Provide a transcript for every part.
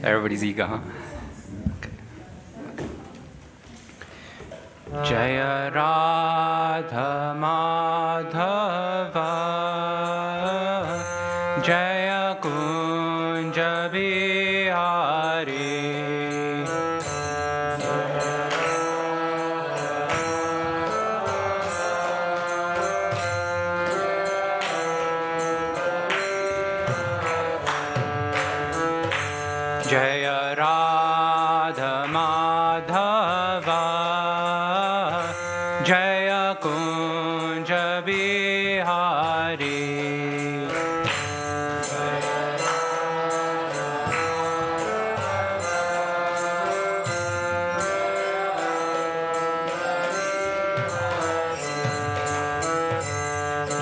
Everybody's eager, huh? Okay. Jaya Radha Madhava Jaya Kunja Bihari Jaya Radha Madhava Jaya Kunja Bihari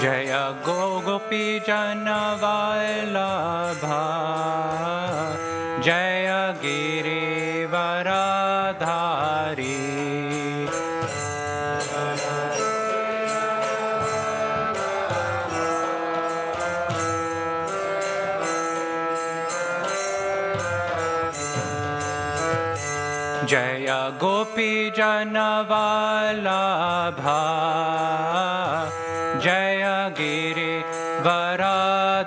Jaya Gopi Jana Vallabha Jaya Giri Varadhari Jaya Gopi Jana Vallabha Jaya Giri Varadhari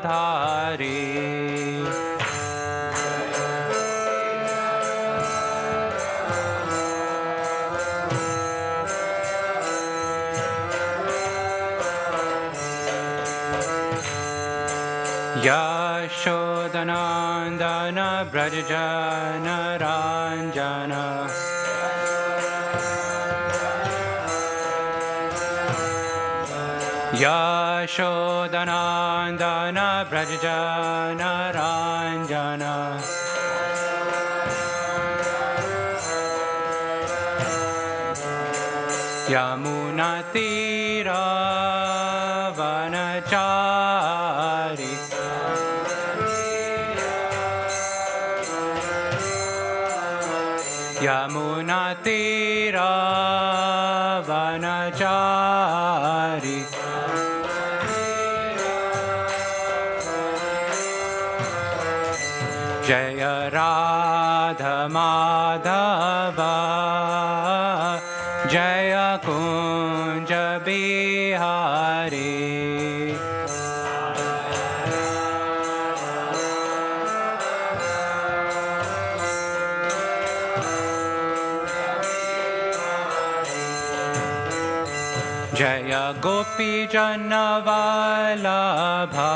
Yashodanandana Brajajana Ranjana Yashodanandana Brajajana Ranjana Yamuna Tira Vanachari Yamuna Tira Vanachari Jaya Radha Madhava Jaya Kunja Bihari Jaya Gopi Jana Vallabha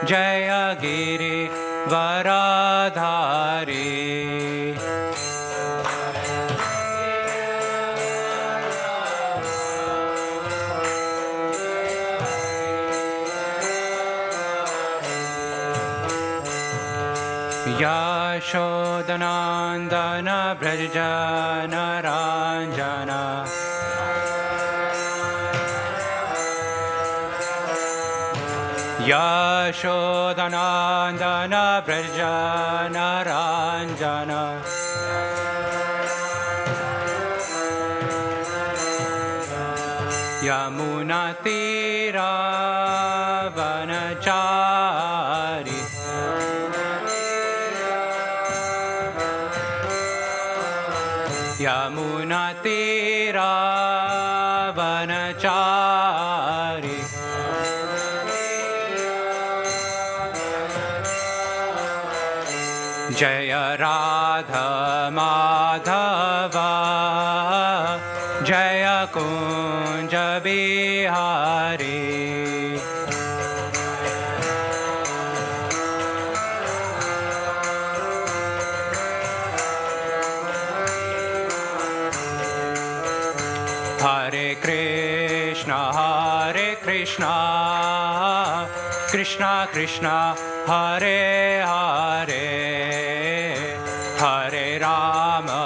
Jaya Giri Varadhari Yashodanandana Brajajana Ranjana Yashodanandana Brajajana Ranjana Yamuna Tira Vanachari Yamuna Tira Vanachari Jaya Radha Madhava Jaya Kunja Bihari Hare Krishna Krishna Krishna Hare Hare Hare Rama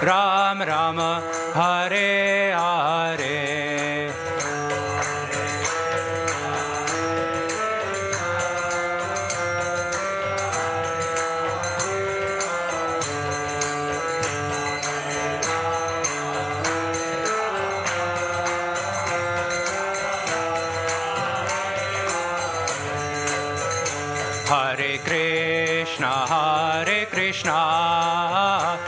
Ram Rama Hare Hare Krishna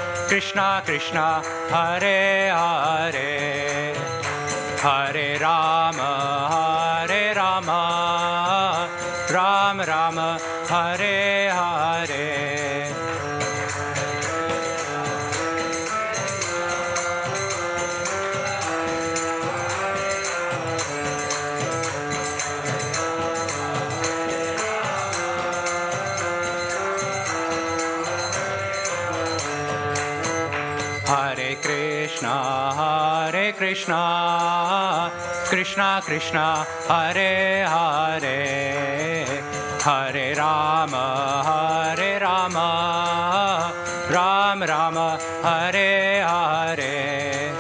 Krishna Hare Hare Hare Rama Rama Rama Hare Hare Hare Krishna Krishna Krishna Hare Hare Hare Rama Rama Rama Hare Hare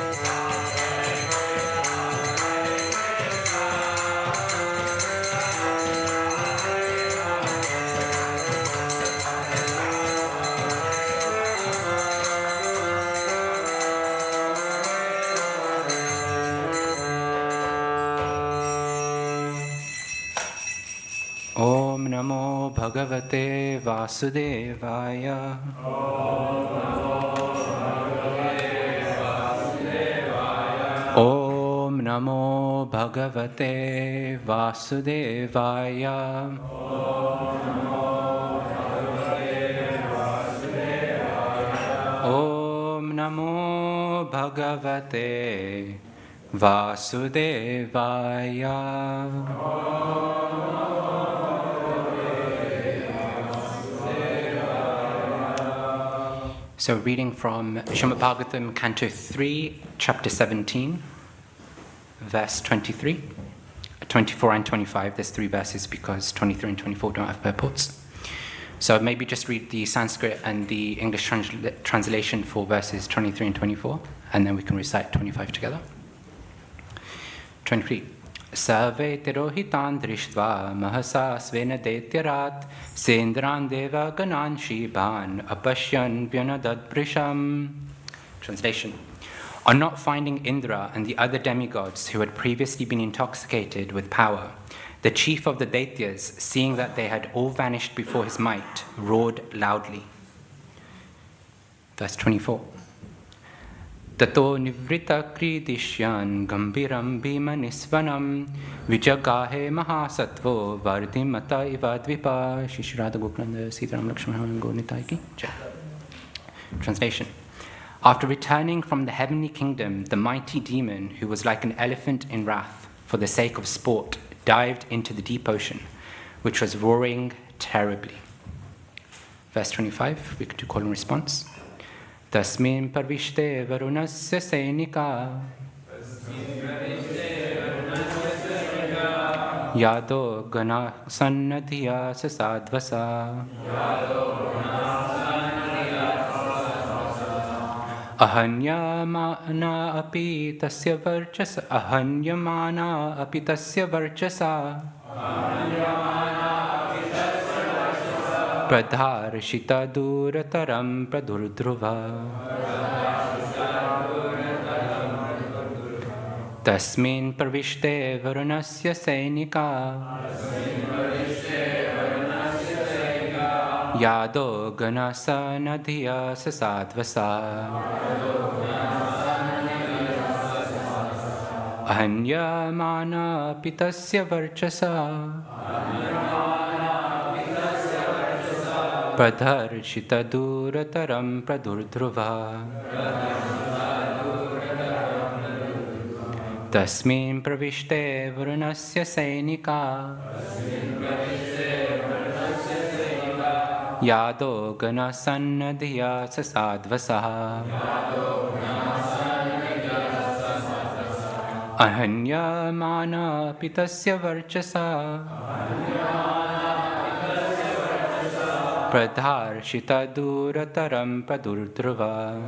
Om Namo Bhagavate Vasudevaya. Om Namo Bhagavate Vasudevaya. Om Namo Bhagavate Vasudevaya. So reading from Śrīmad-Bhāgavatam, Canto 3, Chapter 17, verse 23, 24 and 25. There's 3 verses because 23 and 24 don't have purports. So maybe just read the Sanskrit and the English translation for verses 23 and 24, and then we can recite 25 together. 23. Sarve tirohitan drishtva mahasa svena detyarat sendran deva ganan shiban apashyan vyanadadbrisham. Translation. On not finding Indra and the other demigods who had previously been intoxicated with power, the chief of the Daityas, seeing that they had all vanished before his might, roared loudly. Verse 24. Tato nivrita kridishyan gambiram bhima nisvanam vijagahe mahasatvo vardhimata ivadvipa. Shri Radha-Gokulam Sitaram Lakshmana Gonitai ki jai. Translation. After returning from the heavenly kingdom, the mighty demon, who was like an elephant in wrath for the sake of sport, dived into the deep ocean, which was roaring terribly. Verse 25, we could do call and response. Tasmin parvishte varunasya sainika yado gana sannadhiya sasadvasa ahanyamana api tasya varchasa pradharshita durataram pradurdruva tasmin pravishte varunasya sainika yado ganasa nadhiya sasadvasa ahanyamana pitasya varchasa pradharshita durataram pradurdruva tasmin pravishte varunasya sainika yado ganasannadhiya sasadvasaha ahanyamana pitasya varchasa pradharshita durataram pradurdruva.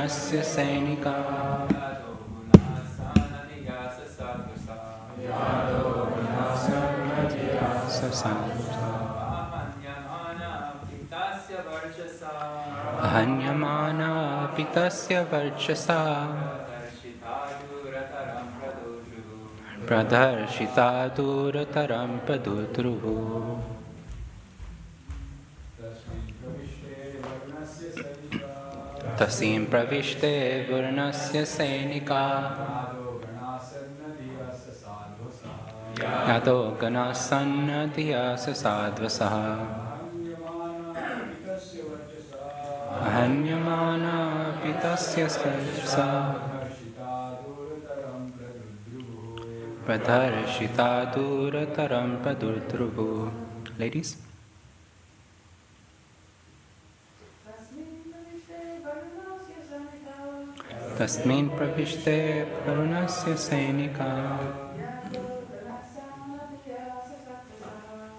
Vurnasya Sainika Ahanyamana Pitasya Varchasa Pradarshita Durataram Padutruhu. Tasim Pravishte Vurnasya Sainika Yato Ganasanna Dhyasa Sadvasaha Ahanyamana Pitasya Varchasa Pradarshita Durataram Padutruhu. Ladies? Tasmin Pravishte Varunasya Sainika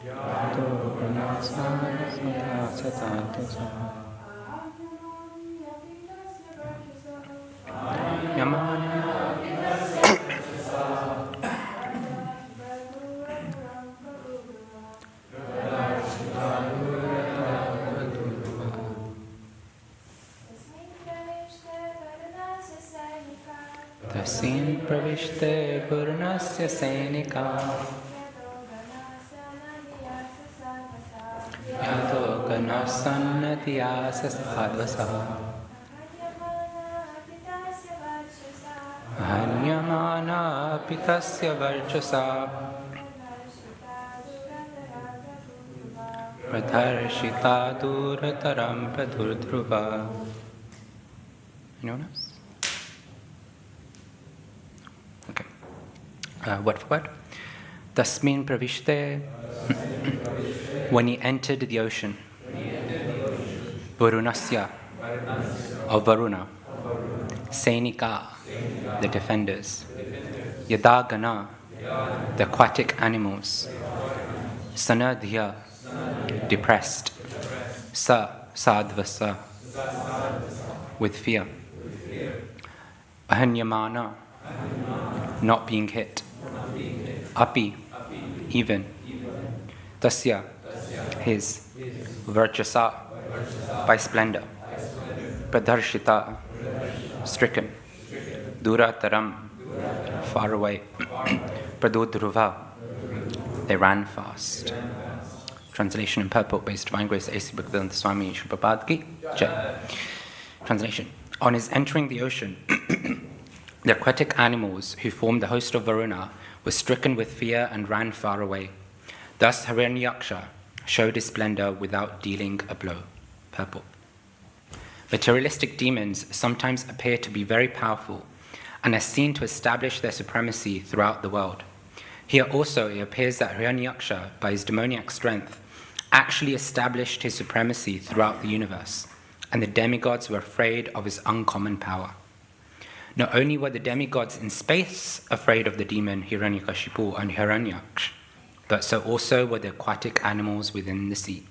Yato Ganasanna Dhyasa Yamana Tasim Pravishte Vurnasya Sainika Yato Ganasanna Dhyasa Sadvasaha Ahanyamana Pitasya Varchasa Pradarshita Durataram Padurdruva. Anyone else? Okay. Word for word. Tasmin Pravishte. When he entered the ocean. Varunasya. Of Varuna. Sainika. The defenders. Yadagana. The aquatic animals. Sanadhya. Depressed. Sadvasa. With fear. Ahanyamana. Not being hit. Api. Even. Tasya. His. Varchasa. By splendor. Pradarshita. Stricken. Durataram. Far away. Pradudruva. They ran fast. Translation and purport based Divine Grace A.C. Bhaktivedanta Swami Śrīla Prabhupada Ki Jai. Translation. On his entering the ocean, the aquatic animals who formed the host of Varuna were stricken with fear and ran far away. Thus Hiranyaksha showed his splendor without dealing a blow. Purport. Materialistic demons sometimes appear to be very powerful and are seen to establish their supremacy throughout the world. Here also it appears that Hiranyaksha, by his demoniac strength, actually established his supremacy throughout the universe, and the demigods were afraid of his uncommon power. Not only were the demigods in space afraid of the demon Hiranyakashipu and Hiranyaksha, but so also were the aquatic animals within the sea.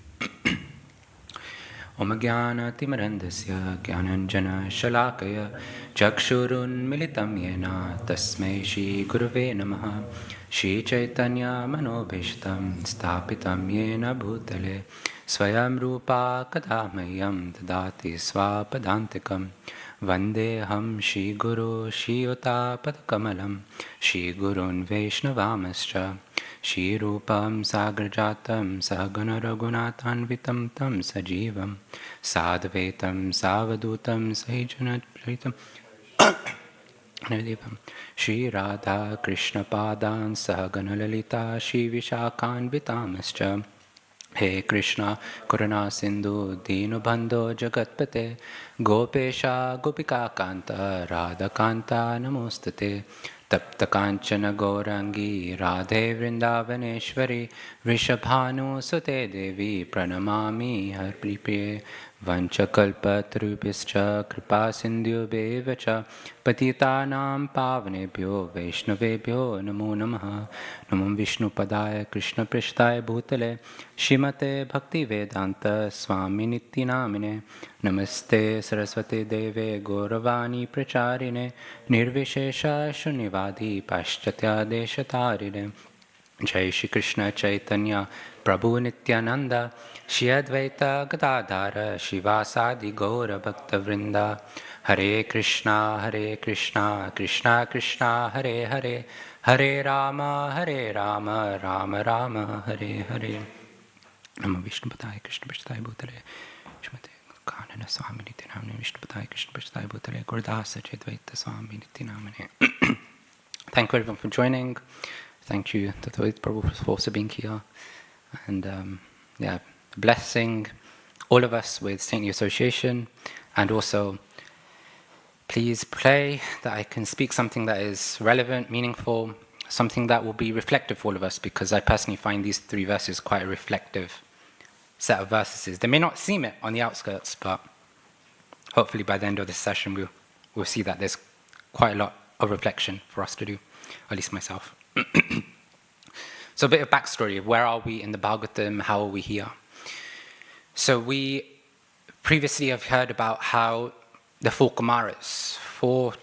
Om Jnana Timirandasya Jnananjana Shalakaya Chakshurun Militam Yena Tasmai Shri Gurave Namaha Shri Chaitanya Manobhishtam Stapitam Yena Bhutale Swayam Rupa Kadamayam Tadati Swapadantikam Vandeham Shri Guru Shri Yuta Padakamalam Shri Gurun Vaishnavam Shri Rupam Sagrajatam Sahagana Raghunathanvitam Tam Sajivam Sadvetam Savadutam Sahijanat Pritam Shri Radha Krishna Padan Sahagana Lalita Shri Vishakhan Vitamascha He Krishna Karuna Sindhu Dinubandho Jagatpate Gopesha Gopika Kanta Radha Kanta Namostate Tapta Kanchana Gaurangi Radhe Vrindavaneshwari Vrishabhanu Sute Devi Pranamami Harpripriye Vanchakalpatarubhyascha kripa sindhubheva cha patitanam pavanebhyo vaishnavebhyo namo namaha. Namo Vishnu padaya Krishna prishtaya bhutale Shrimate Bhakti Vedanta Swami Niti Namine. Namaste Saraswati Deve Gauravani Pracharine Nirvishesha Shunyavadi Paschatya Deshatarine. Jai Shri Krishna Chaitanya Prabhu Nityananda Shri Advaita Gadadhara Shivasadi Gaura Bhakta Vrinda. Hare Krishna Krishna Krishna Hare Hare Hare Rama Rama Rama Hare Hare. Namo Vishnu Padaya Krishna Prasthaya Bhutale Shrimate Kanana Swami Niti Namane Vishnu Padaya Krishna Prasthaya Bhutale Gurdasa Chedvaita Swami Niti Namane. Thank you everyone for joining. Thank you to the Prabhu for also being here. And blessing all of us with Saintly Association. And also, please pray that I can speak something that is relevant, meaningful, something that will be reflective for all of us, because I personally find these 3 verses quite a reflective set of verses. They may not seem it on the outskirts, but hopefully by the end of this session we'll see that there's quite a lot of reflection for us to do, or at least myself. So a bit of backstory of where are we in the Bhagavatam, how are we here? So we previously have heard about how the 4 Kumaras, 4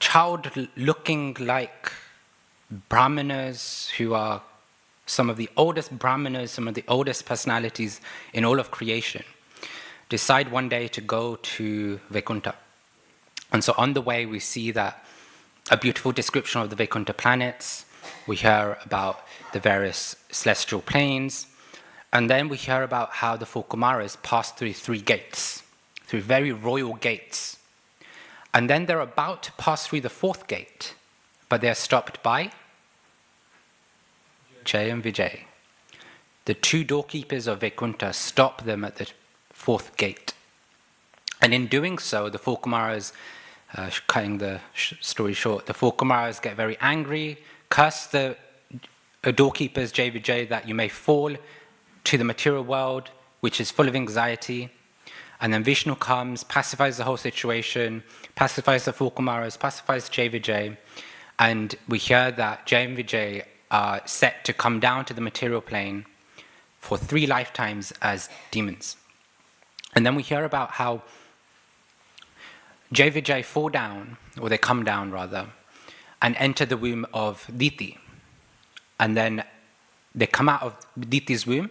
child-looking like Brahmanas who are some of the oldest Brahmanas, some of the oldest personalities in all of creation, decide one day to go to Vaikuntha. And so on the way we see that a beautiful description of the Vaikuntha planets. We hear about the various celestial planes, and then we hear about how the 4 Kumaras pass through 3 gates, through very royal gates. And then they're about to pass through the 4th gate, but they're stopped by Jay and Vijay. The 2 doorkeepers of Vaikuntha stop them at the 4th gate. And in doing so, the 4 Kumaras, cutting the story short, the 4 Kumaras get very angry, curse the doorkeepers, Jay Vijay, that you may fall to the material world, which is full of anxiety. And then Vishnu comes, pacifies the whole situation, pacifies the 4 Kumaras, pacifies Jay Vijay, and we hear that Jay and Vijay are set to come down to the material plane for 3 lifetimes as demons. And then we hear about how Jay Vijay fall down, or they come down rather, and enter the womb of Diti. And then they come out of Diti's womb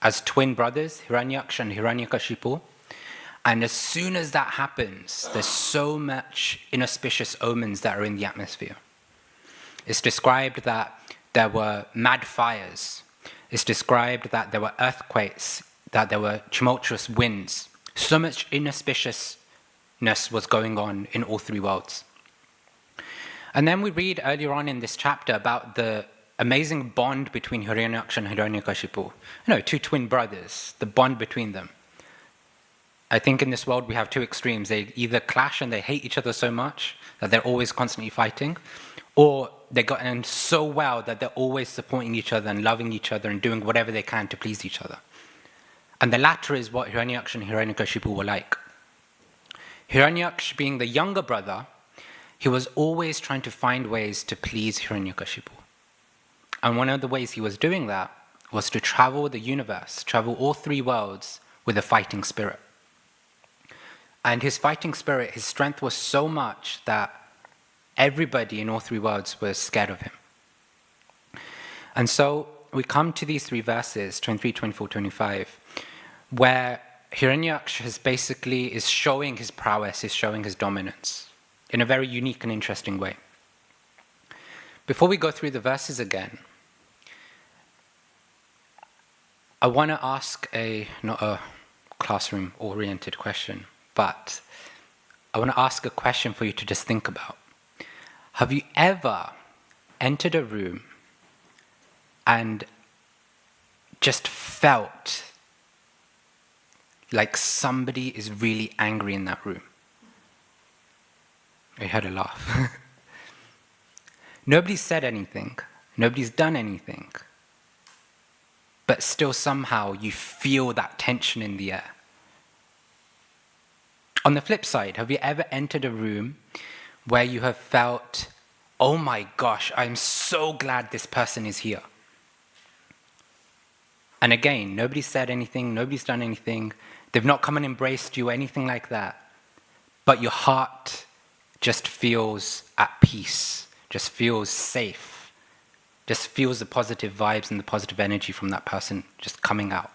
as twin brothers, Hiranyaksha and Hiranyakashipu. And as soon as that happens, there's so much inauspicious omens that are in the atmosphere. It's described that there were mad fires. It's described that there were earthquakes, that there were tumultuous winds. So much inauspiciousness was going on in all 3 worlds. And then we read earlier on in this chapter about the amazing bond between Hiranyaksha and Hiranyakashipu. 2 twin brothers, the bond between them. I think in this world we have 2 extremes. They either clash and they hate each other so much that they're always constantly fighting, or they got in so well that they're always supporting each other and loving each other and doing whatever they can to please each other. And the latter is what Hiranyaksha and Hiranyakashipu were like. Hiranyaksha, being the younger brother, he was always trying to find ways to please Hiranyakashipu. And one of the ways he was doing that was to travel the universe, travel all 3 worlds with a fighting spirit. And his fighting spirit, his strength was so much that everybody in all 3 worlds was scared of him. And so we come to these 3 verses, 23, 24, 25, where Hiranyaksha is showing his prowess, is showing his dominance in a very unique and interesting way. Before we go through the verses again, I want to ask not a classroom-oriented question, but I want to ask a question for you to just think about. Have you ever entered a room and just felt like somebody is really angry in that room? I heard a laugh. Nobody's said anything. Nobody's done anything. But still somehow you feel that tension in the air. On the flip side, have you ever entered a room where you have felt, oh my gosh, I'm so glad this person is here? And again, nobody's said anything, nobody's done anything, they've not come and embraced you, anything like that. But your heart just feels at peace, just feels safe, just feels the positive vibes and the positive energy from that person just coming out.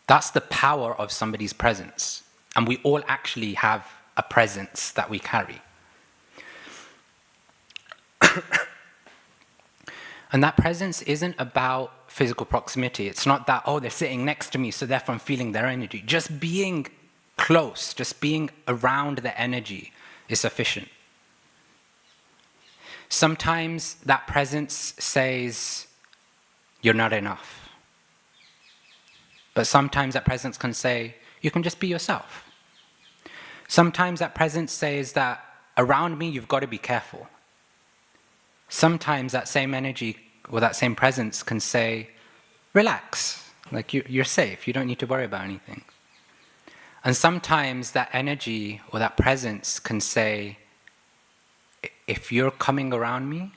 That's the power of somebody's presence. And we all actually have a presence that we carry. And that presence isn't about physical proximity. It's not that, oh, they're sitting next to me, so therefore I'm feeling their energy. Just being close, just being around their energy is sufficient. Sometimes that presence says, you're not enough. But sometimes that presence can say, you can just be yourself. Sometimes that presence says that around me you've got to be careful. Sometimes that same energy or that same presence can say, relax, like you're safe, you don't need to worry about anything. And sometimes that energy or that presence can say, if you're coming around me,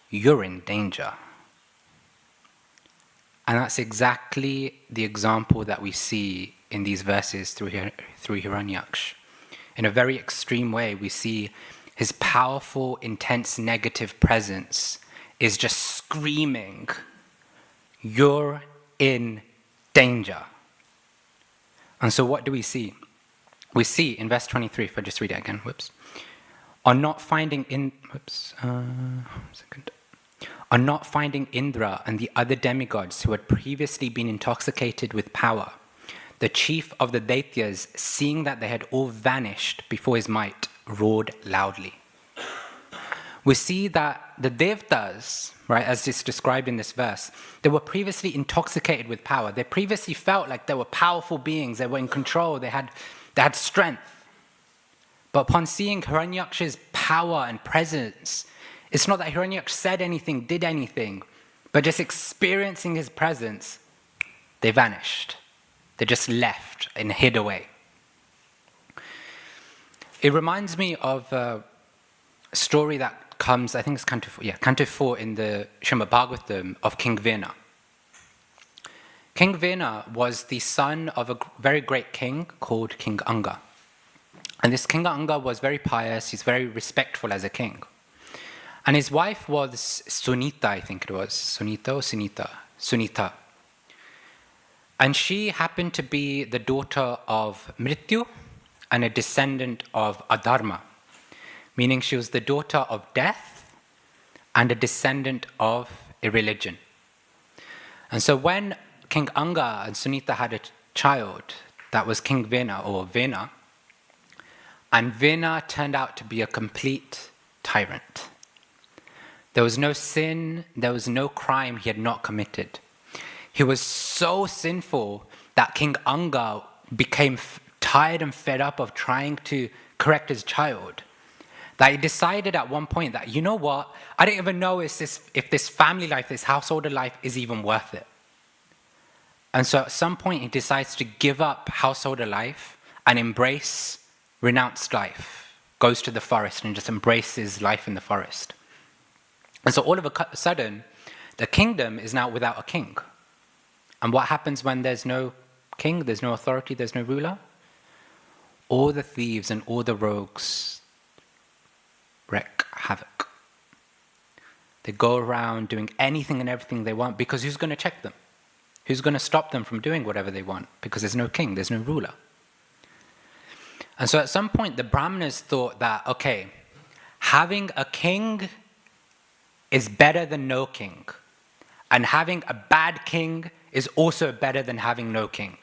you're in danger. And that's exactly the example that we see in these verses through Hiranyaksha. In a very extreme way, we see his powerful, intense, negative presence is just screaming, you're in danger. And so what do we see? We see in verse 23, if I just read it again, on not finding Indra and the other demigods who had previously been intoxicated with power, the chief of the Daityas, seeing that they had all vanished before his might, roared loudly. We see that the Devatas, right, as is described in this verse, they were previously intoxicated with power. They previously felt like they were powerful beings, they were in control, they had strength. But upon seeing Hiranyaksha's power and presence, it's not that Hiranyaksha said anything, did anything, but just experiencing his presence, they vanished. They just left and hid away. It reminds me of a story that comes, I think it's Canto 4 in the Śrīmad-Bhāgavatam of King Vena. King Vena was the son of a very great king called King Anga. And this King Anga was very pious, he's very respectful as a king. And his wife was Sunita, I think it was. Sunita. And she happened to be the daughter of Mrityu and a descendant of Adharma, meaning she was the daughter of death and a descendant of irreligion. And so when King Anga and Sunita had a child, that was King Vena or Vena, and Vena turned out to be a complete tyrant. There was no sin, there was no crime he had not committed. He was so sinful that King Anga became tired and fed up of trying to correct his child, that he decided at one point that, you know what, I don't even know if this family life, this householder life is even worth it. And so at some point he decides to give up householder life and embrace renounced life, goes to the forest and just embraces life in the forest. And so all of a sudden, the kingdom is now without a king. And what happens when there's no king, there's no authority, there's no ruler? All the thieves and all the rogues wreak havoc. They go around doing anything and everything they want, because who's going to check them? Who's going to stop them from doing whatever they want? Because there's no king, there's no ruler. And so at some point the Brahmanas thought that, okay, having a king is better than no king. And having a bad king is also better than having no king.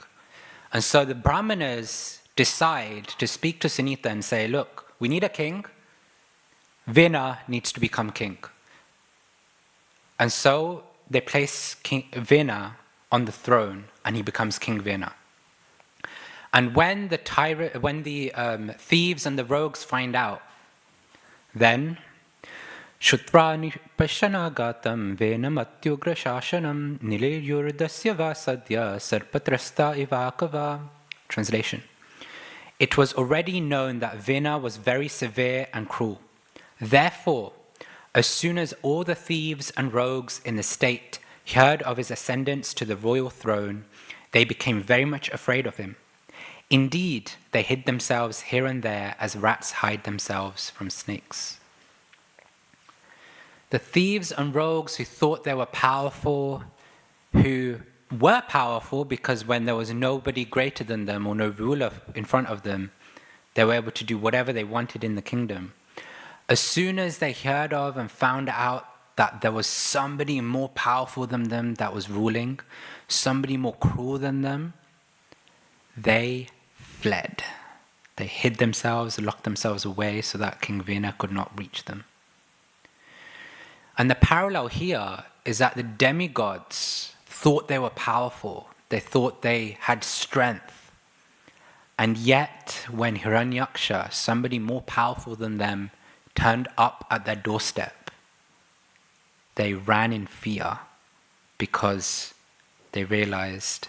And so the Brahmanas decide to speak to Sunita and say, look, we need a king. Vena needs to become king. And so they place King Vena on the throne and he becomes King Vena. And when the thieves and the rogues find out, then Shutrani Pashanagatam Venamatyugra Shashanam Nileyurdasya Vasadya Sarpatrasta Ivakava Translation. It was already known that Vina was very severe and cruel. Therefore, as soon as all the thieves and rogues in the state heard of his ascendance to the royal throne, they became very much afraid of him. Indeed, they hid themselves here and there as rats hide themselves from snakes. The thieves and rogues who thought they were powerful, who were powerful because when there was nobody greater than them or no ruler in front of them, they were able to do whatever they wanted in the kingdom. As soon as they heard of and found out that there was somebody more powerful than them that was ruling, somebody more cruel than them, they fled. They hid themselves, locked themselves away so that King Vina could not reach them. And the parallel here is that the demigods thought they were powerful. They thought they had strength. And yet, when Hiranyaksha, somebody more powerful than them, turned up at their doorstep, they ran in fear because they realized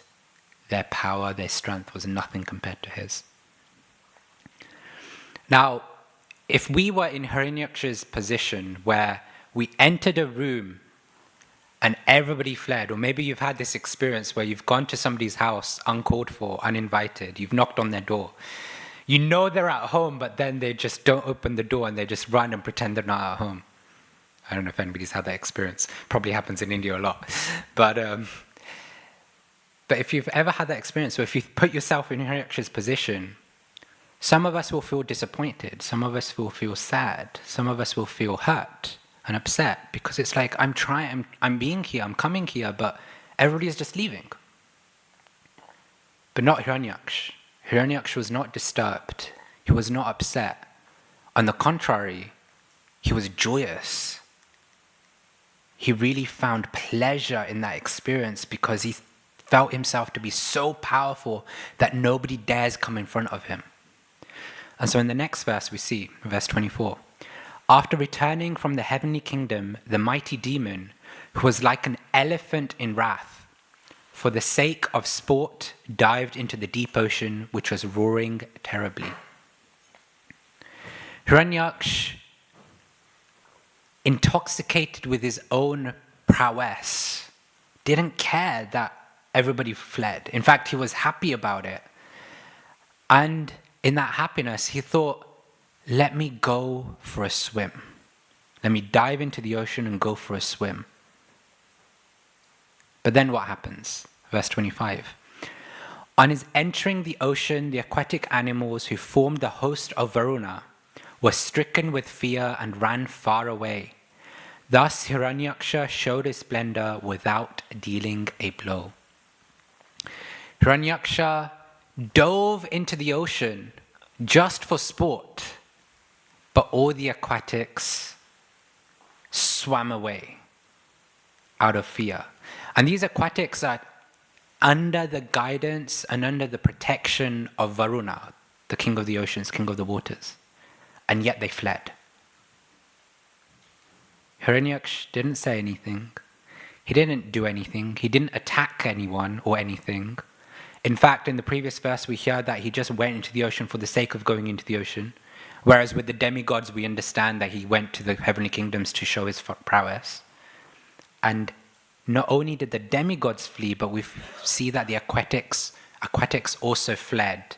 their power, their strength was nothing compared to his. Now, if we were in Hiranyaksha's position where we entered a room and everybody fled, or maybe you've had this experience where you've gone to somebody's house uncalled for, uninvited, you've knocked on their door. You know they're at home, but then they just don't open the door and they just run and pretend they're not at home. I don't know if anybody's had that experience. Probably happens in India a lot. But if you've ever had that experience, or if you put yourself in Hiranyaksha's position, some of us will feel disappointed, some of us will feel sad, some of us will feel hurt and upset because it's like, I'm being here, I'm coming here, but everybody is just leaving. But not Hiranyaksha. Hiranyaksha was not disturbed. He was not upset. On the contrary, he was joyous. He really found pleasure in that experience because he felt himself to be so powerful that nobody dares come in front of him. And so in the next verse we see, verse 24, after returning from the heavenly kingdom, the mighty demon, who was like an elephant in wrath, for the sake of sport, dived into the deep ocean, which was roaring terribly. Hiranyaksha, intoxicated with his own prowess, didn't care that everybody fled. In fact, he was happy about it. And in that happiness, he thought, let me go for a swim. Let me dive into the ocean and go for a swim. But then what happens? Verse 25. On his entering the ocean, the aquatic animals who formed the host of Varuna were stricken with fear and ran far away. Thus Hiranyaksha showed his splendor without dealing a blow. Hiranyaksha dove into the ocean just for sport, but all the aquatics swam away out of fear. And these aquatics are under the guidance and under the protection of Varuna, the king of the oceans, king of the waters. And yet they fled. Hiranyaksha didn't say anything. He didn't do anything. He didn't attack anyone or anything. In fact, in the previous verse, we hear that he just went into the ocean for the sake of going into the ocean. Whereas with the demigods, we understand that he went to the heavenly kingdoms to show his prowess. And not only did the demigods flee, but we see that the aquatics also fled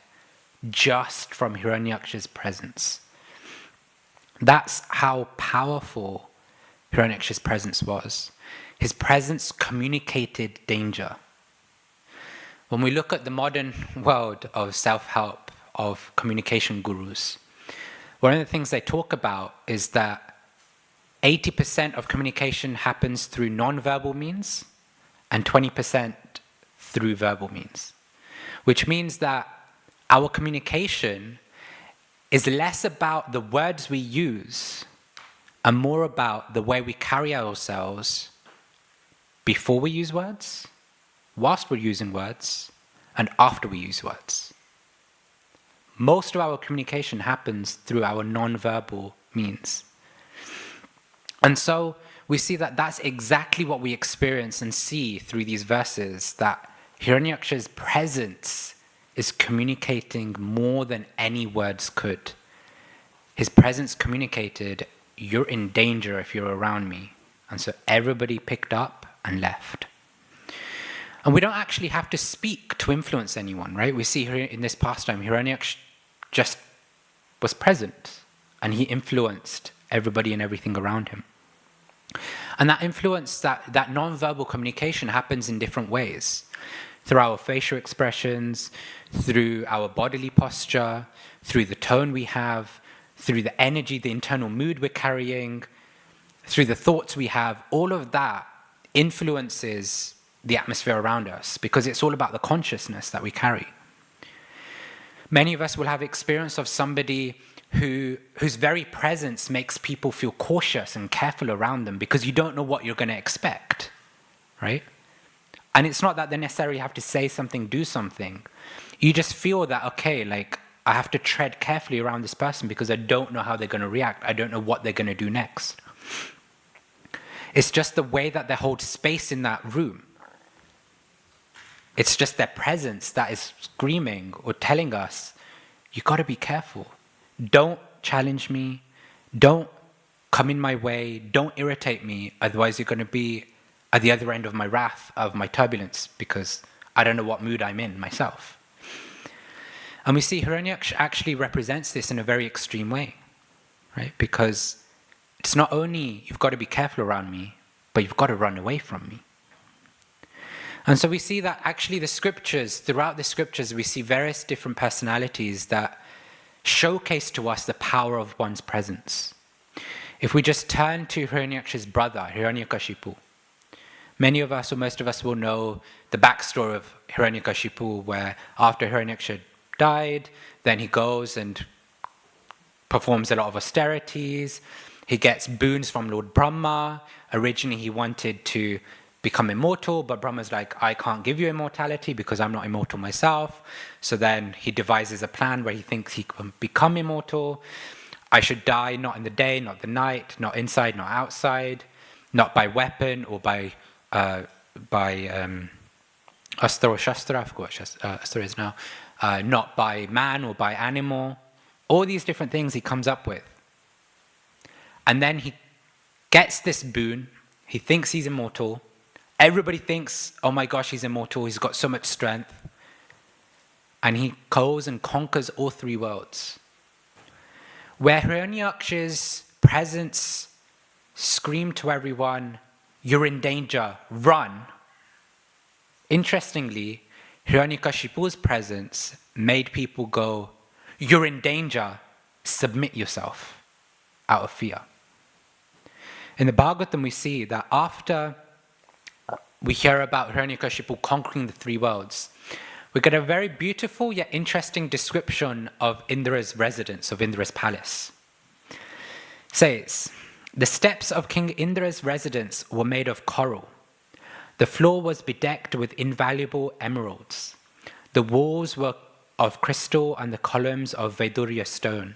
just from Hiranyaksha's presence. That's how powerful Hiranyaksha's presence was. His presence communicated danger. When we look at the modern world of self-help, of communication gurus, one of the things they talk about is that 80% of communication happens through non-verbal means and 20% through verbal means, which means that our communication is less about the words we use and more about the way we carry ourselves before we use words, whilst we're using words, and after we use words. Most of our communication happens through our non-verbal means. And so we see that that's exactly what we experience and see through these verses, that Hiranyaksha's presence is communicating more than any words could. His presence communicated, you're in danger if you're around me. And so everybody picked up and left. And we don't actually have to speak to influence anyone, right? We see here in this pastime, Hiranyaksha just was present and he influenced everybody and everything around him. And that influence, that non-verbal communication happens in different ways. Through our facial expressions, through our bodily posture, through the tone we have, through the energy, the internal mood we're carrying, through the thoughts we have. All of that influences the atmosphere around us because it's all about the consciousness that we carry. Many of us will have experience of somebody whose very presence makes people feel cautious and careful around them because you don't know what you're going to expect, right? And it's not that they necessarily have to say something, do something. You just feel that, okay, like I have to tread carefully around this person because I don't know how they're going to react. I don't know what they're going to do next. It's just the way that they hold space in that room. It's just their presence that is screaming or telling us, you got to be careful. Don't challenge me. Don't come in my way. Don't irritate me. Otherwise, you're going to be at the other end of my wrath, of my turbulence, because I don't know what mood I'm in myself. And we see Hiranyaksha actually represents this in a very extreme way, right? Because it's not only you've got to be careful around me, but you've got to run away from me. And so we see that actually the scriptures, throughout the scriptures, we see various different personalities that showcase to us the power of one's presence. If we just turn to Hiranyaksha's brother, Hiranyakashipu, many of us or most of us will know the backstory of Hiranyakashipu, where after Hiranyaksha died, then he goes and performs a lot of austerities. He gets boons from Lord Brahma. Originally he wanted to become immortal, but Brahma's like, I can't give you immortality because I'm not immortal myself. So then he devises a plan where he thinks he can become immortal. I should die not in the day, not the night, not inside, not outside, not by weapon or by astra or shastra, I forgot what astra is now, not by man or by animal. All these different things he comes up with. And then he gets this boon. He thinks he's immortal. Everybody thinks, oh my gosh, he's immortal. He's got so much strength. And he goes and conquers all three worlds. Where Hiranyaksha's presence screamed to everyone, you're in danger, run. Interestingly, Hiranyakashipu's presence made people go, you're in danger, submit yourself, out of fear. In the Bhagavatam, we see that after we hear about Hiranyakashipu conquering the three worlds, we get a very beautiful yet interesting description of Indra's residence, of Indra's palace. It says, the steps of King Indra's residence were made of coral. The floor was bedecked with invaluable emeralds. The walls were of crystal and the columns of Vaidurya stone.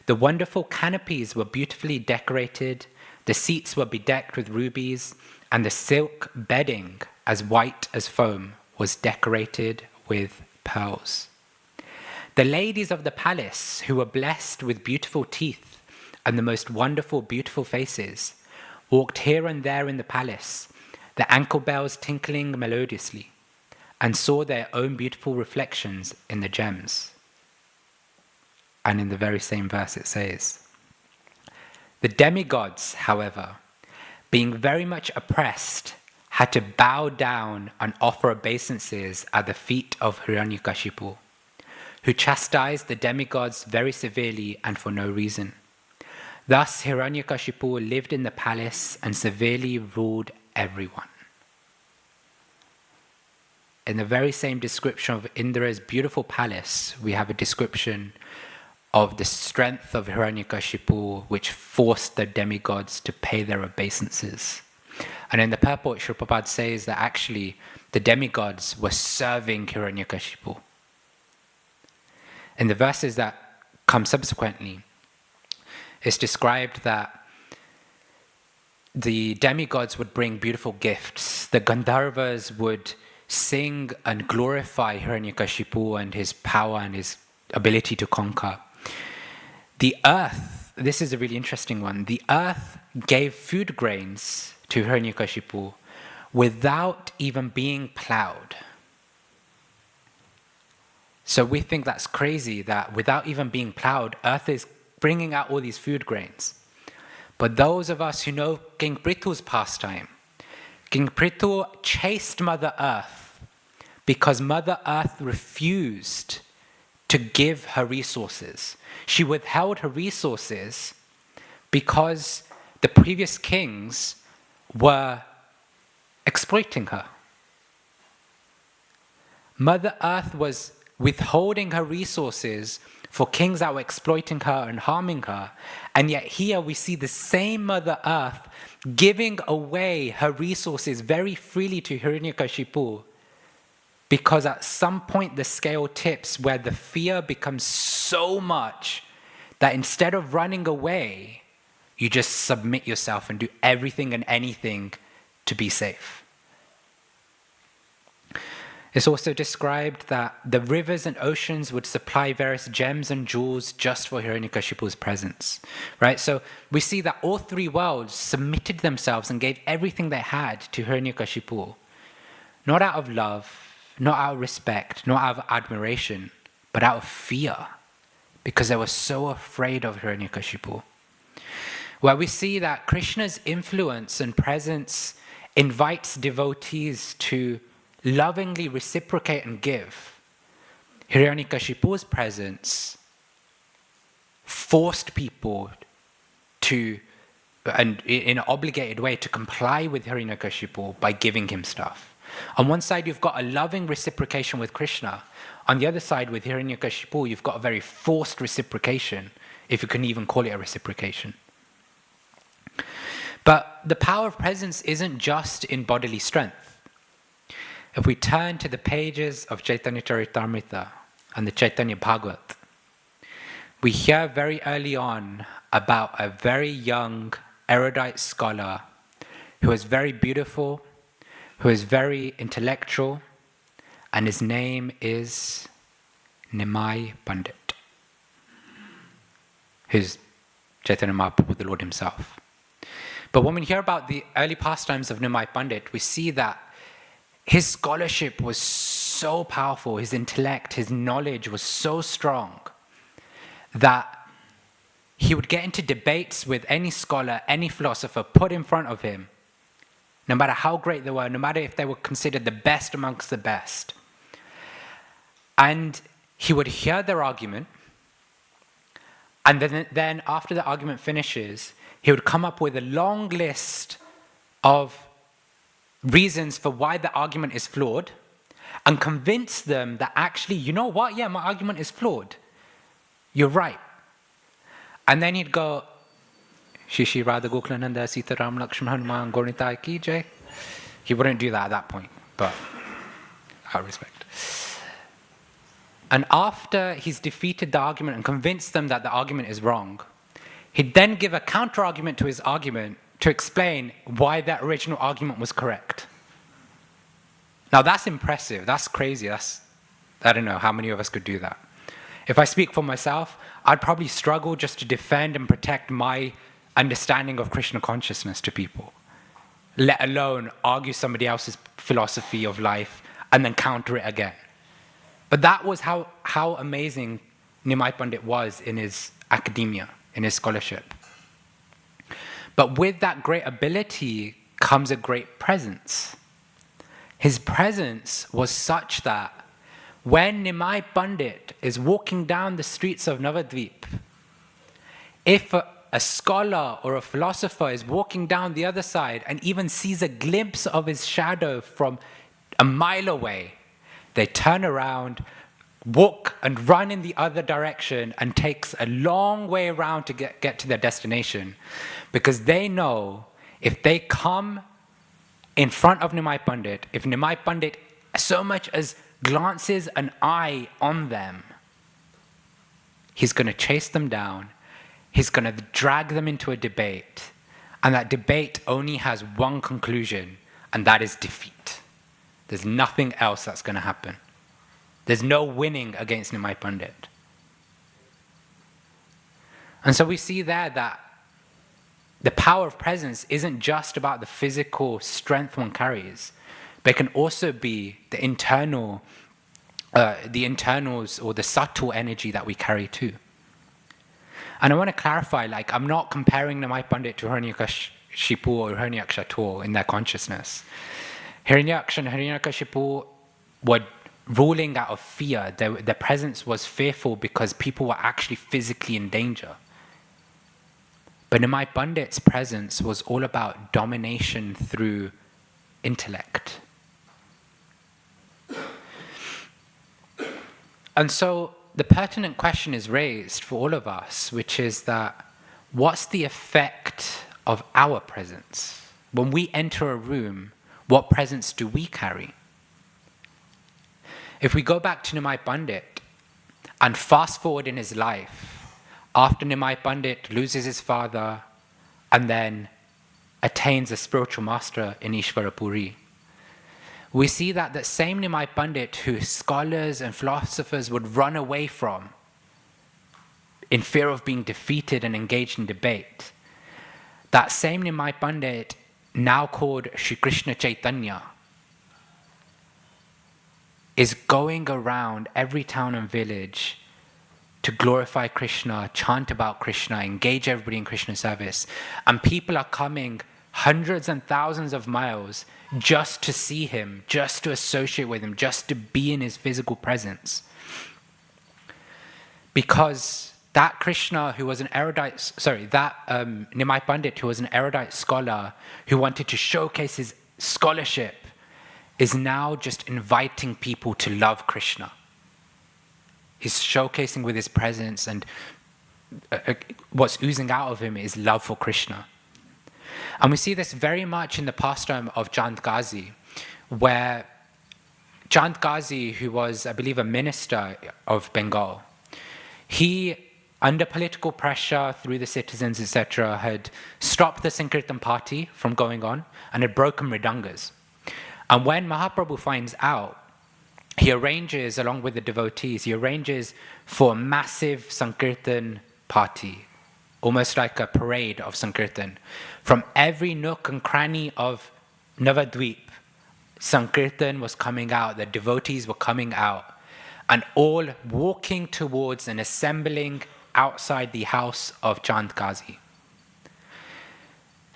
The wonderful canopies were beautifully decorated. The seats were bedecked with rubies, and the silk bedding, as white as foam, was decorated with pearls. The ladies of the palace, who were blessed with beautiful teeth and the most wonderful, beautiful faces, walked here and there in the palace, the ankle bells tinkling melodiously, and saw their own beautiful reflections in the gems. And in the very same verse it says, the demigods, however, being very much oppressed, had to bow down and offer obeisances at the feet of Hiranyakashipu, who chastised the demigods very severely and for no reason. Thus Hiranyakashipu lived in the palace and severely ruled everyone. In the very same description of Indra's beautiful palace, we have a description of the strength of Hiranyakashipu, which forced the demigods to pay their obeisances. And in the purport, Srila Prabhupada says that actually the demigods were serving Hiranyakashipu. In the verses that come subsequently, it's described that the demigods would bring beautiful gifts. The Gandharvas would sing and glorify Hiranyakashipu and his power and his ability to conquer. The earth, this is a really interesting one, the earth gave food grains to Hiranyakashipu without even being plowed. So we think that's crazy that without even being plowed, earth is bringing out all these food grains. But those of us who know King Prithu's pastime, King Prithu chased Mother Earth because Mother Earth refused to give her resources. She withheld her resources because the previous kings were exploiting her. Mother Earth was withholding her resources for kings that were exploiting her and harming her. And yet here we see the same Mother Earth giving away her resources very freely to Hiranyakashipu, because at some point the scale tips where the fear becomes so much that instead of running away, you just submit yourself and do everything and anything to be safe. It's also described that the rivers and oceans would supply various gems and jewels just for Hiranyakashipu's presence, right? So we see that all three worlds submitted themselves and gave everything they had to Hiranyakashipu, not out of love, not out of respect, not out of admiration, but out of fear, because they were so afraid of Hiranyakashipu. Where we see that Krishna's influence and presence invites devotees to lovingly reciprocate and give. Hiranyakashipu's presence forced people to, and in an obligated way, to comply with Hiranyakashipu by giving him stuff. On one side, you've got a loving reciprocation with Krishna. On the other side, with Hiranyakashipu, you've got a very forced reciprocation, if you can even call it a reciprocation. But the power of presence isn't just in bodily strength. If we turn to the pages of Chaitanya Charitamrita and the Śrīmad-Bhāgavatam, we hear very early on about a very young erudite scholar who is very beautiful, who is very intellectual, and his name is Nimai Pandit, who's Chaitanya Mahaprabhu, the Lord himself. But when we hear about the early pastimes of Nimai Pandit, we see that his scholarship was so powerful, his intellect, his knowledge was so strong that he would get into debates with any scholar, any philosopher put in front of him, no matter how great they were, no matter if they were considered the best amongst the best. And he would hear their argument, and then after the argument finishes, he would come up with a long list of reasons for why the argument is flawed, and convince them that actually, you know what, yeah, my argument is flawed. You're right. And then he'd go, Shishi Radha Gokulananda Sita Ram Lakshman Hanuman Gaurnitai Ki Jai. He wouldn't do that at that point, but out of respect. And after he's defeated the argument and convinced them that the argument is wrong, he'd then give a counter-argument to his argument to explain why that original argument was correct. Now that's impressive, that's crazy, I don't know how many of us could do that. If I speak for myself, I'd probably struggle just to defend and protect my understanding of Krishna consciousness to people, let alone argue somebody else's philosophy of life and then counter it again. But that was how amazing Nimai Pandit was in his academia, in his scholarship. But with that great ability comes a great presence. His presence was such that when Nimai Pandit is walking down the streets of Navadvip, if a scholar or a philosopher is walking down the other side and even sees a glimpse of his shadow from a mile away, they turn around, walk and run in the other direction, and takes a long way around to get to their destination, because they know if they come in front of Nimai Pandit, if Nimai Pandit so much as glances an eye on them, he's going to chase them down, he's going to drag them into a debate, and that debate only has one conclusion, and that is defeat. There's nothing else that's going to happen. There's no winning against Nimai Pandit. And so we see there that the power of presence isn't just about the physical strength one carries, but it can also be the internals or the subtle energy that we carry too. And I want to clarify, I'm not comparing Nimai Pandit to Hiranyakashipu or Hiranyaksha at all in their consciousness. Hiranyaksha and Hiranyakashipu were ruling out of fear. Their presence was fearful because people were actually physically in danger. But Nimai Pandit's presence was all about domination through intellect. And so the pertinent question is raised for all of us, which is that what's the effect of our presence? When we enter a room, what presence do we carry? If we go back to Nimai Pandit and fast forward in his life, after Nimai Pandit loses his father and then attains a spiritual master in Ishvarapuri, we see that the same Nimai Pandit who scholars and philosophers would run away from in fear of being defeated and engaged in debate, that same Nimai Pandit, now called Shri Krishna Chaitanya, is going around every town and village to glorify Krishna, chant about Krishna, engage everybody in Krishna service. And people are coming hundreds and thousands of miles just to see him, just to associate with him, just to be in his physical presence. Because that Krishna who was an erudite, Nimai Pandit who was an erudite scholar who wanted to showcase his scholarship is now just inviting people to love Krishna. He's showcasing with his presence, and what's oozing out of him is love for Krishna. And we see this very much in the pastime of Chand Ghazi, where Chand Ghazi, who was, I believe, a minister of Bengal, he, under political pressure through the citizens, etc., had stopped the Sankirtan party from going on and had broken Mridangas. And when Mahaprabhu finds out, he arranges, along with the devotees, he arranges for a massive Sankirtan party, almost like a parade of Sankirtan. From every nook and cranny of Navadvip, Sankirtan was coming out, the devotees were coming out, and all walking towards and assembling outside the house of Chand Ghazi.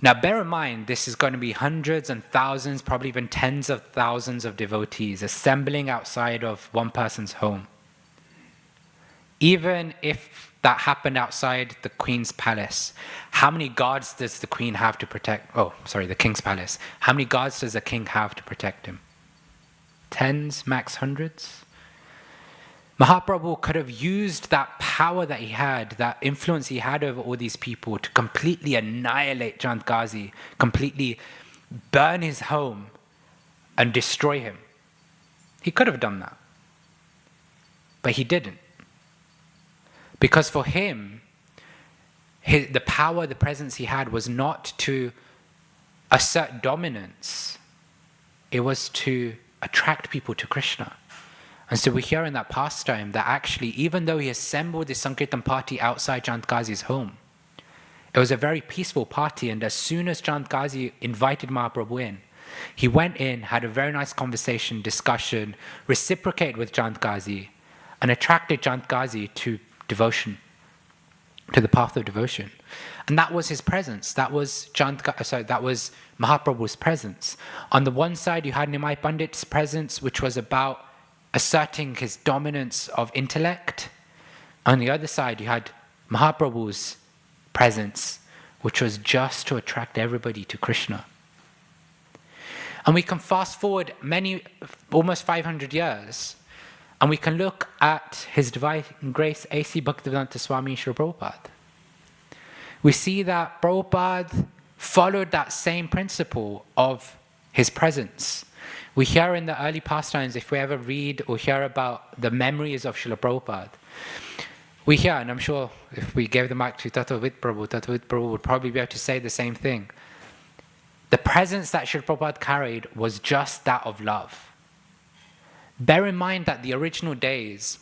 Now bear in mind, this is going to be hundreds and thousands, probably even tens of thousands of devotees assembling outside of one person's home. Even if that happened outside the Queen's palace, how many guards does the Queen have to protect? The King's palace. How many guards does the King have to protect him? Tens, max hundreds? Mahaprabhu could have used that power that he had, that influence he had over all these people to completely annihilate Chand Ghazi, completely burn his home and destroy him. He could have done that. But he didn't. Because for him, the power, the presence he had was not to assert dominance. It was to attract people to Krishna. And so we hear in that pastime that actually, even though he assembled the Sankirtan party outside Chand Ghazi's home, it was a very peaceful party, and as soon as Chand Ghazi invited Mahaprabhu in, he went in, had a very nice conversation, discussion, reciprocated with Chand Ghazi, and attracted Chand Ghazi to devotion, to the path of devotion. And that was his presence. That was Mahaprabhu's presence. On the one side, you had Nimai Pandit's presence, which was about asserting his dominance of intellect. On the other side, you had Mahaprabhu's presence, which was just to attract everybody to Krishna. And we can fast forward almost 500 years, and we can look at His Divine Grace A.C. Bhaktivedanta Swami Srila Prabhupada. We see that Prabhupada followed that same principle of his presence. We hear in the early pastimes, if we ever read or hear about the memories of Srila Prabhupada, we hear, and I'm sure if we gave the mic to Tattvavid Prabhu would probably be able to say the same thing. The presence that Srila Prabhupada carried was just that of love. bear in mind that the original days,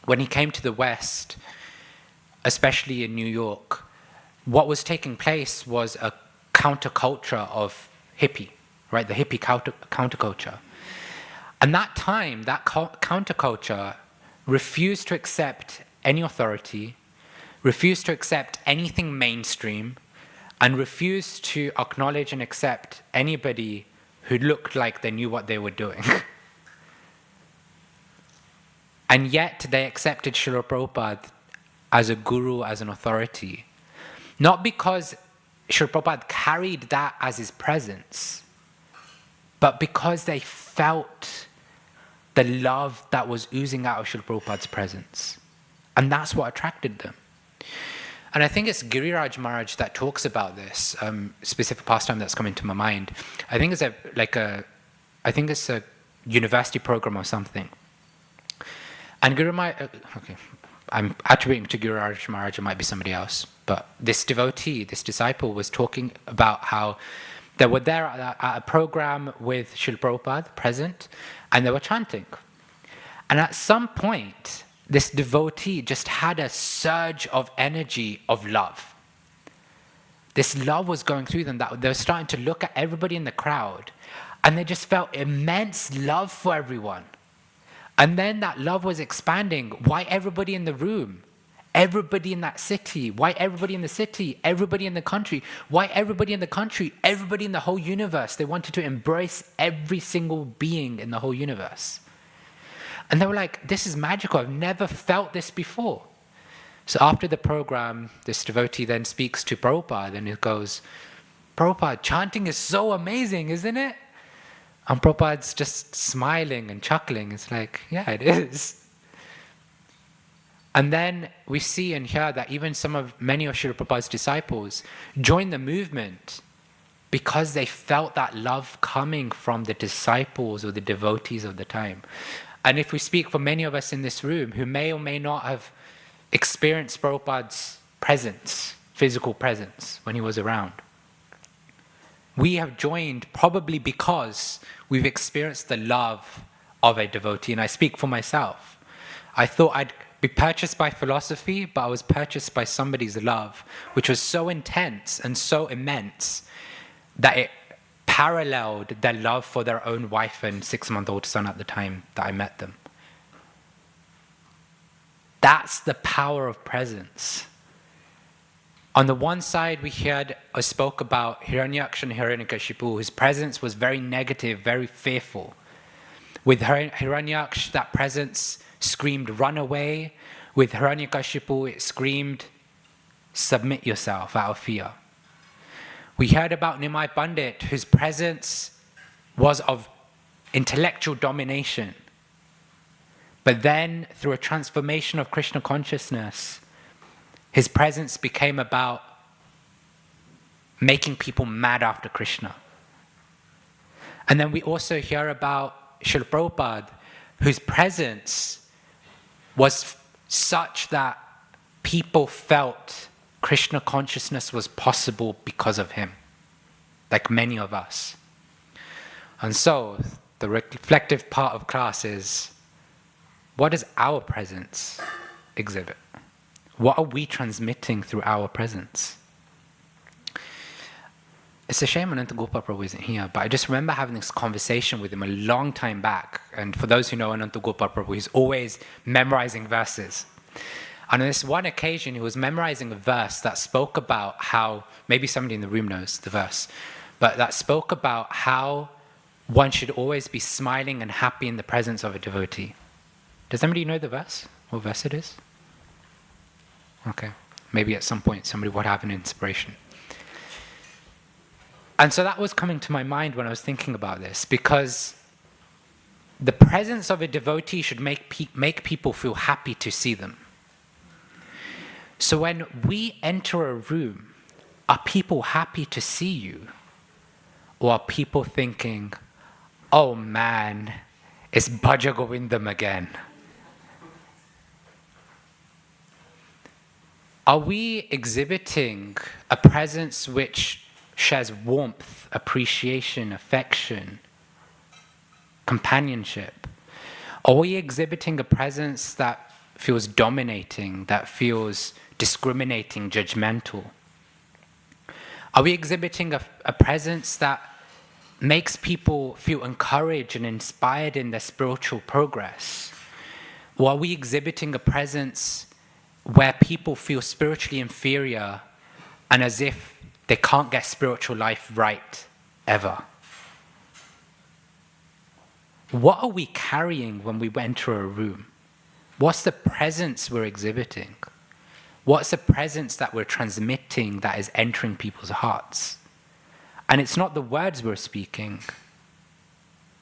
when he came to the West, especially in New York, what was taking place was a counterculture of hippie, right? The hippie counterculture. And that time, that counterculture refused to accept any authority, refused to accept anything mainstream, and refused to acknowledge and accept anybody who looked like they knew what they were doing. And yet they accepted Srila Prabhupada as a guru, as an authority. Not because Srila Prabhupada carried that as his presence, but because they felt the love that was oozing out of Srila Prabhupada's presence. And that's what attracted them. And I think it's Giriraj Maharaj that talks about this, specific pastime that's coming to my mind. I think it's a university program or something. And I'm attributing to Giriraj Maharaj, it might be somebody else, but this devotee, this disciple was talking about how they were there at a program with Srila Prabhupada present, and they were chanting. And at some point, this devotee just had a surge of energy of love. This love was going through them, that they were starting to look at everybody in the crowd, and they just felt immense love for everyone. And then that love was expanding. Why everybody in the room? Everybody in that city. Why everybody in the city? Everybody in the country. Why everybody in the country? Everybody in the whole universe. They wanted to embrace every single being in the whole universe. And they were like, this is magical. I've never felt this before. So after the program, this devotee then speaks to Prabhupada and he goes, Prabhupada, chanting is so amazing, isn't it? And Prabhupada's just smiling and chuckling. It's like, yeah, it is. And then we see and hear that even many of Srila Prabhupada's disciples joined the movement because they felt that love coming from the disciples or the devotees of the time. And if we speak for many of us in this room who may or may not have experienced Prabhupada's presence, physical presence, when he was around, we have joined probably because we've experienced the love of a devotee. And I speak for myself. I thought I'd be purchased by philosophy, but I was purchased by somebody's love, which was so intense and so immense that it paralleled their love for their own wife and 6-month-old son at the time that I met them. That's the power of presence. On the one side, we spoke about Hiranyaksha and Hiranyakshipu, whose presence was very negative, very fearful. With Hiranyaksha, that presence screamed, run away. With Hiranyakashipu, it screamed, submit yourself out of fear. We heard about Nimai Pandit, whose presence was of intellectual domination. But then, through a transformation of Krishna consciousness, his presence became about making people mad after Krishna. And then we also hear about Srila Prabhupada, whose presence was such that people felt Krishna consciousness was possible because of him, like many of us. And so, the reflective part of class is, what does our presence exhibit? What are we transmitting through our presence? It's a shame Ananta Gopal Prabhu isn't here, but I just remember having this conversation with him a long time back. And for those who know Ananta Gopal Prabhu, he's always memorizing verses. And on this one occasion, he was memorizing a verse that spoke about how, maybe somebody in the room knows the verse, but that spoke about how one should always be smiling and happy in the presence of a devotee. Does somebody know the verse? What verse it is? Okay, maybe at some point somebody would have an inspiration. And so that was coming to my mind when I was thinking about this, because the presence of a devotee should make people feel happy to see them. So when we enter a room, are people happy to see you? Or are people thinking, oh man, it's Bhaja Govindam again? Are we exhibiting a presence which shares warmth, appreciation, affection, companionship? Are we exhibiting a presence that feels dominating, that feels discriminating, judgmental? Are we exhibiting a presence that makes people feel encouraged and inspired in their spiritual progress? Or are we exhibiting a presence where people feel spiritually inferior and as if they can't get spiritual life right ever? What are we carrying when we enter a room? What's the presence we're exhibiting? What's the presence that we're transmitting that is entering people's hearts? And it's not the words we're speaking,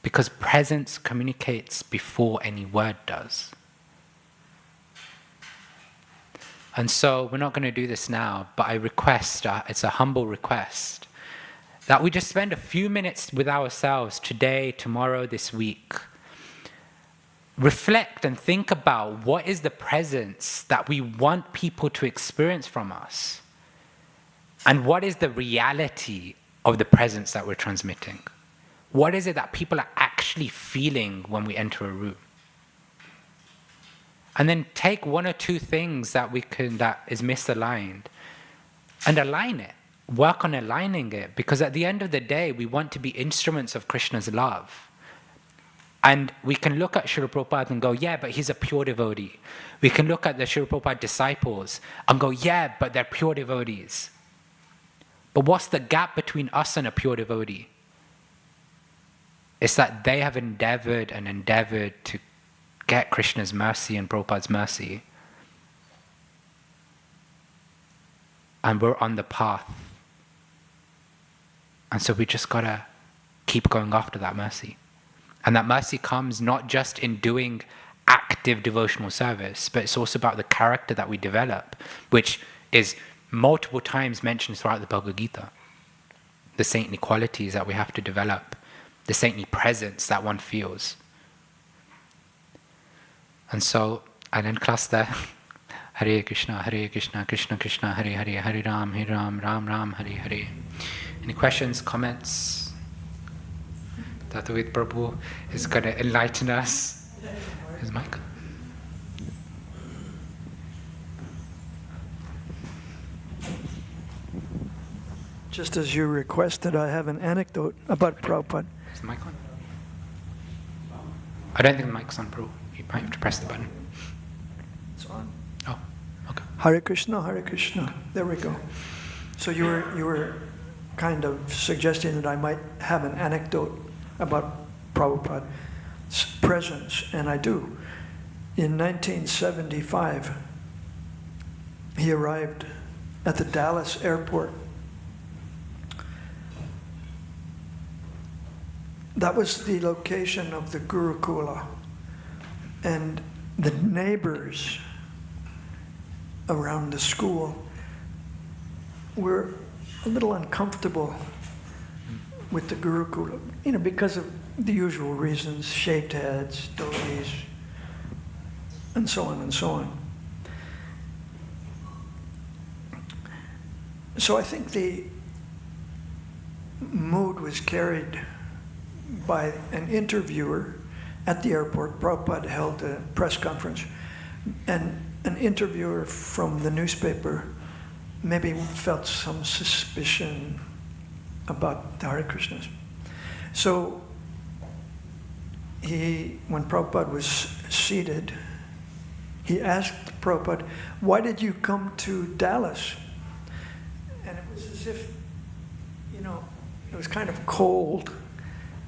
because presence communicates before any word does. And so we're not going to do this now, but I request, it's a humble request, that we just spend a few minutes with ourselves today, tomorrow, this week. Reflect and think about what is the presence that we want people to experience from us, and what is the reality of the presence that we're transmitting. What is it that people are actually feeling when we enter a room? And then take one or two things that is misaligned and align it. Work on aligning it, because at the end of the day, we want to be instruments of Krishna's love. And we can look at Srila Prabhupada and go, yeah, but he's a pure devotee. We can look at the Srila Prabhupada disciples and go, yeah, but they're pure devotees. But what's the gap between us and a pure devotee? It's that they have endeavored to get Krishna's mercy and Prabhupada's mercy. And we're on the path. And so we just gotta keep going after that mercy. And that mercy comes not just in doing active devotional service, but it's also about the character that we develop, which is multiple times mentioned throughout the Bhagavad Gita. The saintly qualities that we have to develop, the saintly presence that one feels. And so, I then class there. Hare Krishna, Krishna Krishna, Hare Hare, Hare Ram, Ram Ram, Hare Hare. Any questions, comments? Tatavid Prabhu is going to enlighten us. His mic. Just as you requested, I have an anecdote about Prabhupada. Is the mic on? I don't think the mic's on, Prabhu. You might have to press the button. It's on. Oh, okay. Hare Krishna, Hare Krishna. There we go. So you were kind of suggesting that I might have an anecdote about Prabhupada's presence, and I do. In 1975, he arrived at the Dallas airport. That was the location of the Gurukula, and the neighbors around the school were a little uncomfortable with the Gurukula, because of the usual reasons, shaved heads, dhotis, and so on and so on. So I think the mood was carried by an interviewer at the airport. Prabhupada held a press conference, and an interviewer from the newspaper maybe felt some suspicion about the Hare Krishnas. So when Prabhupada was seated, he asked Prabhupada, "Why did you come to Dallas?" And it was as if, it was kind of cold.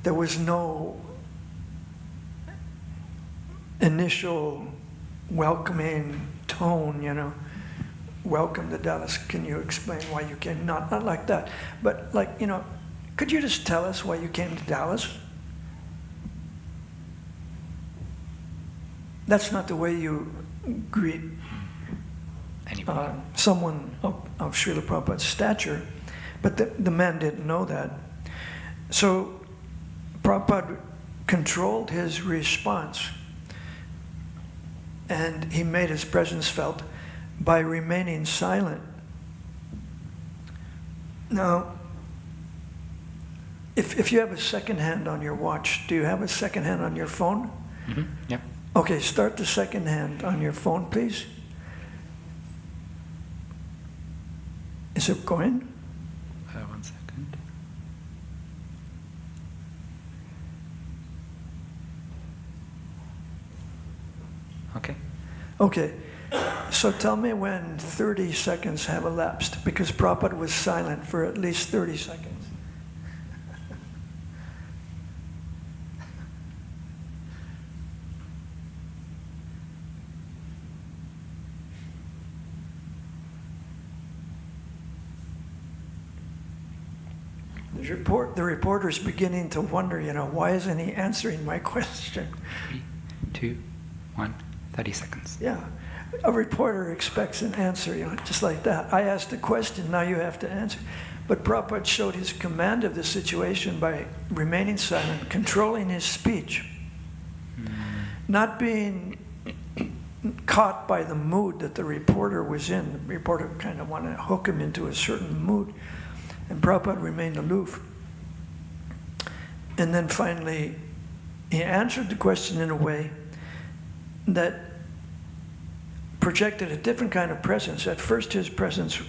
There was no initial welcoming tone, welcome to Dallas. Can you explain why you came? Not like that, but like, could you just tell us why you came to Dallas? That's not the way you greet someone of Srila Prabhupada's stature, but the man didn't know that. So Prabhupada controlled his response, and he made his presence felt by remaining silent. Now, if you have a second hand on your watch, do you have a second hand on your phone? Mm-hmm. Yeah. Okay, start the second hand on your phone, please. Is it going? 1 second. Okay. Okay, so tell me when 30 seconds have elapsed, because Prabhupada was silent for at least 30 seconds. The reporter's beginning to wonder, why isn't he answering my question? 3, 2, 1, 30 seconds. Yeah, a reporter expects an answer, just like that. I asked a question, now you have to answer. But Prabhupada showed his command of the situation by remaining silent, controlling his speech, not being caught by the mood that the reporter was in. The reporter kind of wanted to hook him into a certain mood. And Prabhupada remained aloof. And then finally, he answered the question in a way that projected a different kind of presence. At first, his presence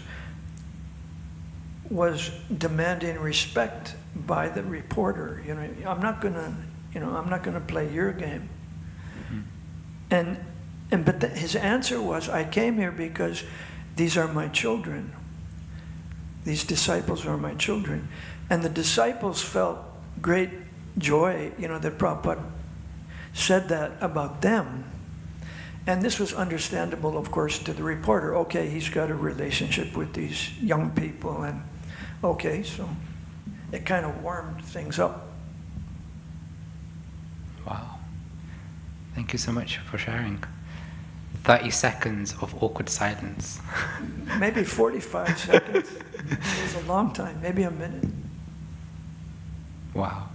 was demanding respect by the reporter. I'm not gonna play your game. But his answer was, I came here because these are my children. These disciples are my children. And the disciples felt great joy, that Prabhupada said that about them. And this was understandable, of course, to the reporter. Okay, he's got a relationship with these young people, and okay, so it kind of warmed things up. Wow. Thank you so much for sharing. 30 seconds of awkward silence. Maybe 45 seconds. It was a long time, maybe a minute. Wow.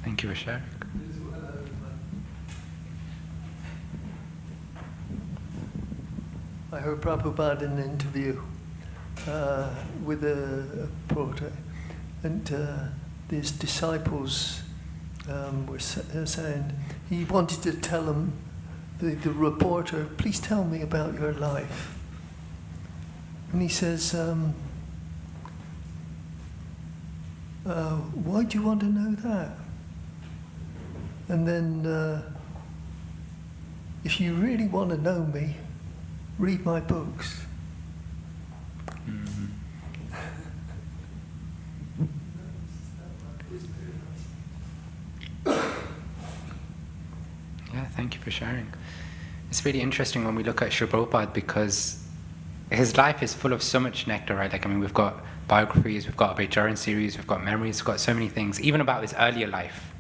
Thank you for sharing. I heard Prabhupada in an interview with a reporter, and these disciples were saying he wanted to tell him, the reporter, please tell me about your life. And he says, why do you want to know that? And then, if you really want to know me, read my books. Mm-hmm. Yeah, thank you for sharing. It's really interesting when we look at Sri Prabhupada, because his life is full of so much nectar, right? We've got biographies, we've got a Bhajaran series, we've got memories, we've got so many things, even about his earlier life.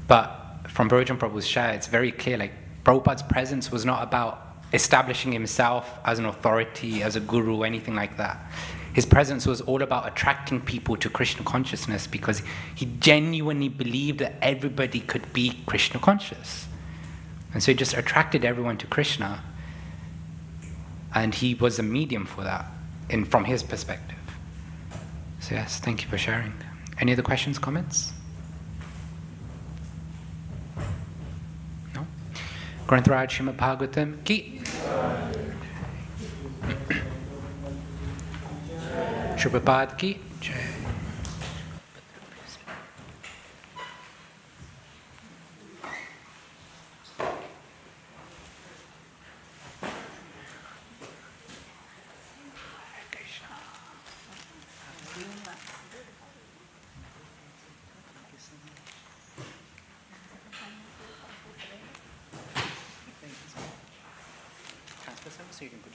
But from Bhajan Prabhu's share, it's very clear, Prabhupada's presence was not about establishing himself as an authority, as a guru, anything like that. His presence was all about attracting people to Krishna consciousness, because he genuinely believed that everybody could be Krishna conscious. And so he just attracted everyone to Krishna, and he was a medium for that, from his perspective. So yes, thank you for sharing. Any other questions, comments? No? Grantaraj Śrīmad-Bhāgavatam ki. Prabhupada ki jai. So you can put